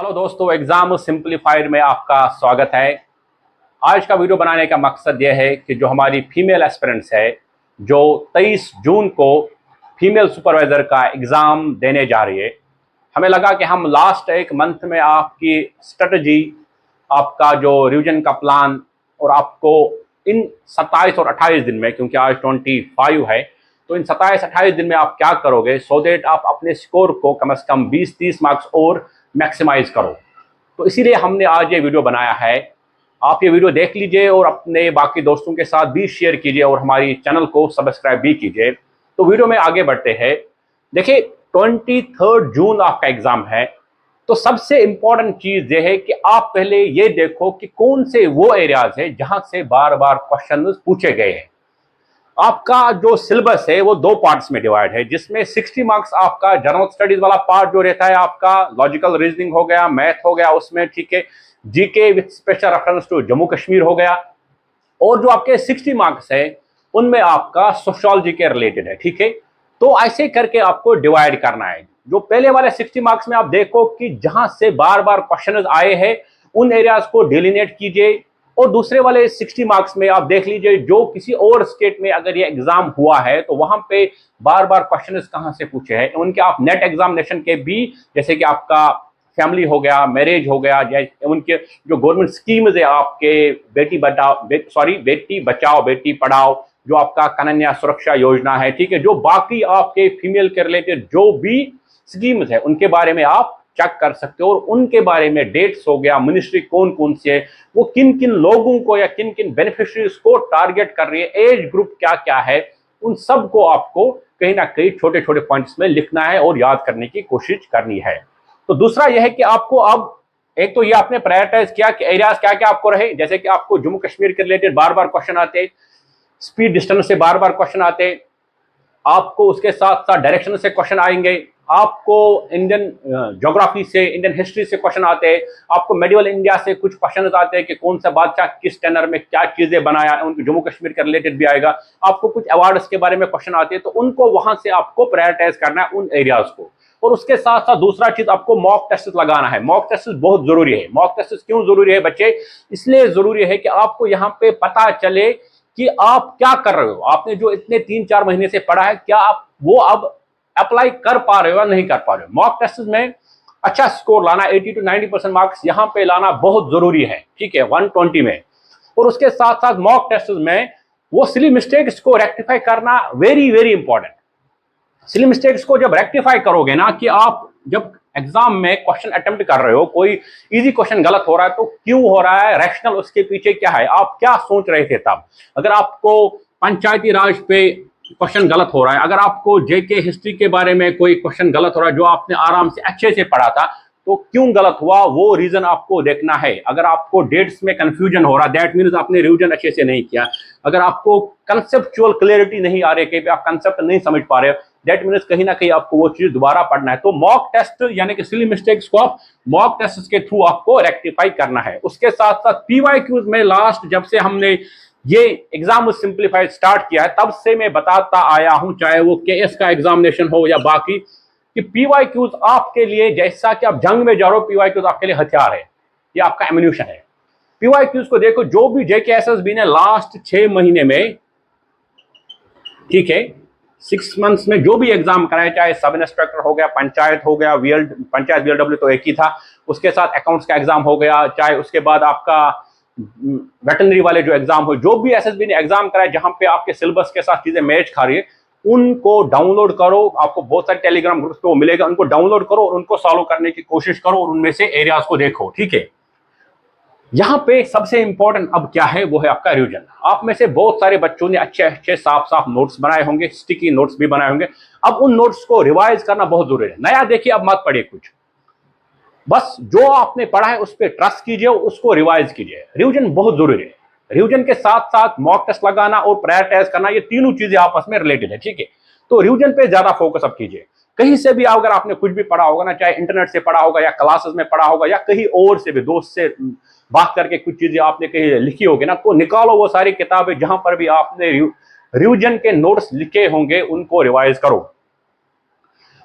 Hello दोस्तों, exam simplified में आपका स्वागत है। आज का वीडियो बनाने का मकसद यह है कि जो हमारी फीमेल एस्पिरेंट्स है जो 23 जून को फीमेल सुपरवाइजर का एग्ज़ाम देने जा रही है, हमें लगा कि हम लास्ट एक मंथ में आपकी स्ट्रेटजी, आपका जो रिवीजन का प्लान और आपको इन 27 और 28 दिन में, क्योंकि आज 25 है, तो इन 27-28 दिन में आप क्या करोगे सो देट आप अपने स्कोर को कम से कम 20-30 मार्क्स और मैक्सिमाइज करो। तो इसीलिए हमने आज ये वीडियो बनाया है। आप ये वीडियो देख लीजिए और अपने बाकी दोस्तों के साथ भी शेयर कीजिए और हमारी चैनल को सब्सक्राइब भी कीजिए। तो वीडियो में आगे बढ़ते हैं। देखिए, 23 जून आपका एग्जाम है, तो सबसे इंपॉर्टेंट चीज ये है कि आप पहले ये देखो कि कौन से वो एरियाज है जहां से बार बार क्वेश्चन पूछे गए हैं। आपका जो सिलेबस है वो दो पार्ट्स में डिवाइड है, जिसमें 60 मार्क्स आपका जनरल स्टडीज वाला पार्ट जो रहता है, आपका लॉजिकल रीजनिंग हो गया, मैथ हो गया उसमें, ठीक है, GK with special reference to Jammu Kashmir हो गया, और जो आपके 60 मार्क्स है उनमें आपका सोशियोलॉजी के रिलेटेड है। ठीक है, तो ऐसे करके आपको डिवाइड करना है। जो पहले वाले 60 मार्क्स में आप देखो कि जहां से बार बार क्वेश्चन आए हैं उन एरियाज को डिलिनेट कीजिए, और दूसरे वाले 60 मार्क्स में आप देख लीजिए जो किसी और स्टेट में अगर ये एग्जाम हुआ है तो वहां पे बार बार क्वेश्चन कहां से पूछे हैं उनके। आप नेट एग्जामिनेशन के भी, जैसे कि आपका फैमिली हो गया, मैरिज हो गया, उनके जो गवर्नमेंट स्कीम्स है आपके बेटी बचाओ बेटी पढ़ाओ, जो आपका कन्या सुरक्षा योजना है, ठीक है, जो बाकी आपके फीमेल के रिलेटेड जो भी स्कीम्स है उनके बारे में आप चेक कर सकते हो, और उनके बारे में डेट्स हो गया, मिनिस्ट्री कौन कौन सी है, वो किन किन लोगों को या किन किन बेनिफिशियरीज को टारगेट कर रही है, एज ग्रुप क्या क्या है, उन सब को आपको कहीं ना कहीं छोटे छोटे पॉइंट्स में लिखना है और याद करने की कोशिश करनी है। तो दूसरा यह है कि आपको अब एक तो ये आपने प्रायोरिटाइज किया कि एरियाज क्या क्या आपको रहे, जैसे कि आपको जम्मू कश्मीर के रिलेटेड बार बार क्वेश्चन आते, स्पीड डिस्टेंस से बार बार क्वेश्चन आते, आपको उसके साथ साथ डायरेक्शन से क्वेश्चन आएंगे, आपको इंडियन ज्योग्राफी से, इंडियन हिस्ट्री से क्वेश्चन आते हैं, आपको मेडिवल इंडिया से कुछ क्वेश्चन आते हैं कि कौन सा बादशाह किस टेनर में क्या चीजें बनाया, उनको जम्मू कश्मीर के रिलेटेड भी आएगा, आपको कुछ अवार्ड्स के बारे में क्वेश्चन आते हैं, तो उनको वहां से आपको प्रायोरिटाइज करना है उन एरियाज को। और उसके साथ साथ दूसरा चीज आपको मॉक टेस्ट लगाना है। मॉक टेस्ट बहुत जरूरी है। मॉक टेस्ट क्यों जरूरी है बच्चे? इसलिए जरूरी है कि आपको यहाँ पे पता चले कि आप क्या कर रहे हो, आपने जो इतने 3-4 महीने से पढ़ा है क्या आप वो अब अप्लाई कर पा रहे हो या नहीं कर पा रहे हो। मॉक टेस्ट में अच्छा स्कोर लाना, 80 to 90% मार्क्स यहाँ पे लाना बहुत जरूरी है, ठीक है, 120 में। और उसके साथ साथ मॉक टेस्ट में वो सिली मिस्टेक्स को रेक्टिफाई करना very very important. Silly mistakes को जब रेक्टिफाई करोगे ना, कि आप जब एग्जाम में क्वेश्चन अटेम्प्ट कर रहे हो, कोई इजी क्वेश्चन गलत हो रहा है तो क्यों हो रहा है, रैशनल उसके पीछे क्या है, आप क्या सोच रहे थे तब। अगर आपको पंचायती राज पे क्वेश्चन गलत हो रहा है, अगर आपको जेके हिस्ट्री के बारे में कोई क्वेश्चन गलत हो रहा है जो आपने आराम से अच्छे से पढ़ा था, तो क्यों गलत हुआ वो रीजन आपको देखना है। अगर आपको डेट्स में कंफ्यूजन हो रहा है, दैट मीन्स आपने रिवीजन अच्छे से नहीं किया। अगर आपको कंसेप्चुअल क्लैरिटी नहीं आ रही, कहीं आप कंसेप्ट नहीं समझ पा रहे हो, दैट मीन्स कहीं ना कहीं आपको वो चीज दोबारा पढ़ना है। तो मॉक टेस्ट यानी कि सिली मिस्टेक्स को आप मॉक टेस्ट के थ्रू आपको रेक्टिफाई करना है। उसके साथ साथ पीवाईक्यूज में लास्ट जब से हमने ये एग्जाम सिंपलीफाइड स्टार्ट किया है तब से मैं बताता आया हूं, चाहे वो केएस का एग्जामिनेशन हो या बाकी, कि पीवाईक्यूज आपके लिए, जैसा कि आप जंग में जा रहे हो, पीवाईक्यूज आपके लिए हथियार है, ये आपका एम्यूनिशन है। पीवाईक्यूज को देखो, जो भी जेकेएसएसबी ने लास्ट 6 महीने में, ठीक है, 6 मंथ्स में जो भी एग्जाम कराए, चाहे सब इंस्पेक्टर हो गया, पंचायत हो गया, पंचायत वीएलडब्ल्यू तो एक ही था, उसके साथ अकाउंट्स का एग्जाम हो गया, चाहे उसके बाद आपका वेटनरी वाले जो एग्जाम हो, जो भी एसएसबी ने एग्जाम कराए जहां पे आपके सिलेबस के साथ चीजें मैच खा रही है, उनको डाउनलोड करो। आपको बहुत सारे टेलीग्राम ग्रुप्स पे वो मिलेगा, उनको डाउनलोड करो और उनको सॉल्व करने की कोशिश करो और उनमें से एरियाज को देखो, ठीक है। यहाँ पे सबसे इंपॉर्टेंट अब क्या है, वो है आपका रिवीजन। आप में से बहुत सारे बच्चों ने अच्छे अच्छे साफ साफ नोट्स बनाए होंगे, स्टिकी नोट्स भी बनाए होंगे। अब उन नोट्स को रिवाइज करना बहुत जरूरी है। नया देखिए अब मत पढ़िए कुछ, बस जो आपने पढ़ा है उस पर ट्रस्ट कीजिए, उसको रिवाइज कीजिए। रिवीजन बहुत जरूरी है। रिवीजन के साथ साथ मॉक टेस्ट लगाना और प्रायोरिटाइज करना, ये तीनों चीजें आपस में रिलेटेड है, ठीक है। तो रिवीजन पे ज्यादा फोकस अब कीजिए। कहीं से भी अगर आपने कुछ भी पढ़ा होगा ना, चाहे इंटरनेट से पढ़ा होगा या क्लासेस में पढ़ा होगा या कहीं और से भी दोस्त से बात करके कुछ चीजें आपने कहीं लिखी होगी ना, तो निकालो वो सारी किताबें जहां पर भी आपने रिवीजन के नोट्स लिखे होंगे, उनको रिवाइज करो।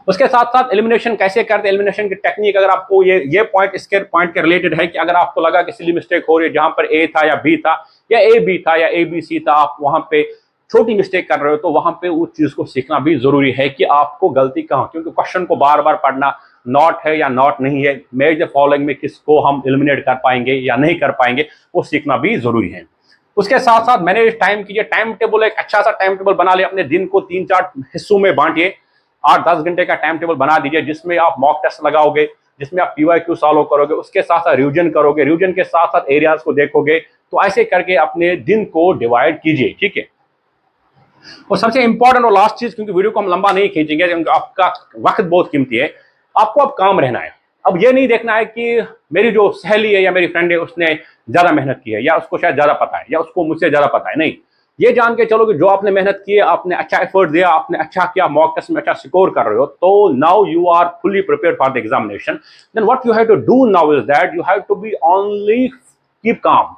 उसके साथ साथ एलिमिनेशन कैसे करते हैं, एलिमिनेशन की टेक्निक, अगर आपको ये पॉइंट इसके पॉइंट के रिलेटेड है कि अगर आपको लगा कि सिली मिस्टेक हो रही है, जहां पर ए था या बी था या ए बी था या ए बी सी था, आप वहां पे छोटी मिस्टेक कर रहे हो, तो वहां पे उस चीज को सीखना भी जरूरी है कि आपको गलती कहां, क्योंकि क्वेश्चन को बार बार पढ़ना नॉट है या नॉट नहीं है, मेजर फॉलोइंग में किसको हम एलिमिनेट कर पाएंगे या नहीं कर पाएंगे, वो सीखना भी जरूरी है। उसके साथ साथ मैनेज टाइम कीजिए, टाइम टेबल एक अच्छा सा टाइम टेबल बना ले, अपने दिन को 3-4 हिस्सों में बांटिए, 8-10 घंटे का टाइम टेबल बना दीजिए, जिसमें आप मॉक टेस्ट लगाओगे, जिसमें आप पीवाईक्यू सॉल्व करोगे, उसके साथ साथ रिवीजन करोगे, रिवीजन के साथ साथ एरियाज को देखोगे, तो ऐसे करके अपने दिन को डिवाइड कीजिए, ठीक है। और सबसे इंपॉर्टेंट और लास्ट चीज, क्योंकि वीडियो को हम लंबा नहीं खींचेंगे, क्योंकि आपका वक्त बहुत कीमती है, आपको अब काम रहना है। अब ये नहीं देखना है कि मेरी जो सहेली है या मेरी फ्रेंड है उसने ज्यादा मेहनत की है या उसको शायद ज्यादा पता है या उसको मुझसे ज्यादा पता है, नहीं, ये जान के चलो कि जो आपने मेहनत की है, आपने अच्छा एफर्ट दिया, आपने अच्छा किया, मॉक टेस्ट में अच्छा स्कोर कर रहे हो, तो now you are fully prepared for the examination. Then what you have to do now is that you have to be only keep calm,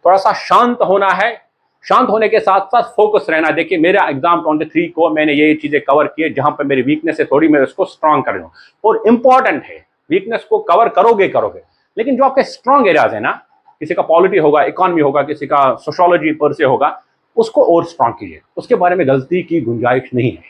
थोड़ा सा शांत होना है, शांत होने के साथ साथ फोकस रहना। देखिए मेरा एग्जाम 23 को मैंने ये चीजें कवर की है, जहां पर मेरी वीकनेस है थोड़ी, मैं उसको स्ट्रांग कर लूं। और इंपॉर्टेंट है, वीकनेस को कवर करोगे, लेकिन जो आपके स्ट्रांग एरियाज है ना, किसी का पॉलिटी होगा, इकोनॉमी होगा, किसी का सोशोलॉजी पर से होगा, उसको और स्ट्रांग कीजिए, उसके बारे में गलती की गुंजाइश नहीं है।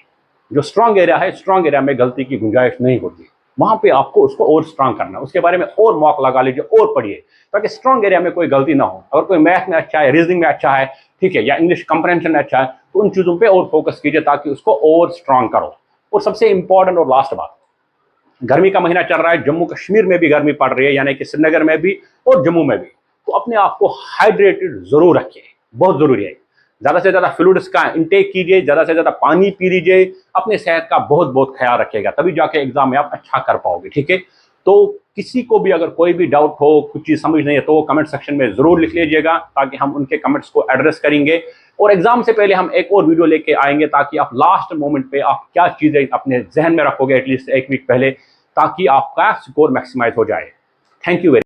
जो स्ट्रांग एरिया है, स्ट्रांग एरिया में गलती की गुंजाइश नहीं होती, वहां पे आपको उसको और स्ट्रांग करना, उसके बारे में और मॉक लगा लीजिए और पढ़िए, ताकि स्ट्रांग एरिया में कोई गलती ना हो। अगर कोई मैथ में अच्छा है, रीजनिंग में अच्छा है, ठीक है, या इंग्लिश कंप्रेंशन में अच्छा है, तो उन चीजों पे और फोकस कीजिए ताकि उसको और स्ट्रांग करो। और सबसे इंपॉर्टेंट और लास्ट बात, गर्मी का महीना चल रहा है, जम्मू कश्मीर में भी गर्मी पड़ रही है, यानी कि श्रीनगर में भी और जम्मू में भी, तो अपने आप को हाइड्रेटेड जरूर रखिए, बहुत जरूरी है। ज्यादा से ज्यादा फ्लूइड्स का इंटेक कीजिए, ज्यादा से ज्यादा पानी पी लीजिए, अपने सेहत का बहुत बहुत ख्याल रखिएगा, तभी जाके एग्जाम में आप अच्छा कर पाओगे, ठीक है। तो किसी को भी अगर कोई भी डाउट हो, कुछ चीज समझ नहीं है, तो वो कमेंट सेक्शन में जरूर लिख लीजिएगा, ताकि हम उनके कमेंट्स को एड्रेस करेंगे। और एग्जाम से पहले हम एक और वीडियो लेके आएंगे, ताकि आप लास्ट मोमेंट पे आप क्या चीजें अपने जहन में रखोगे एटलीस्ट एक वीक पहले, ताकि आपका स्कोर मैक्सिमाइज हो जाए। Thank you very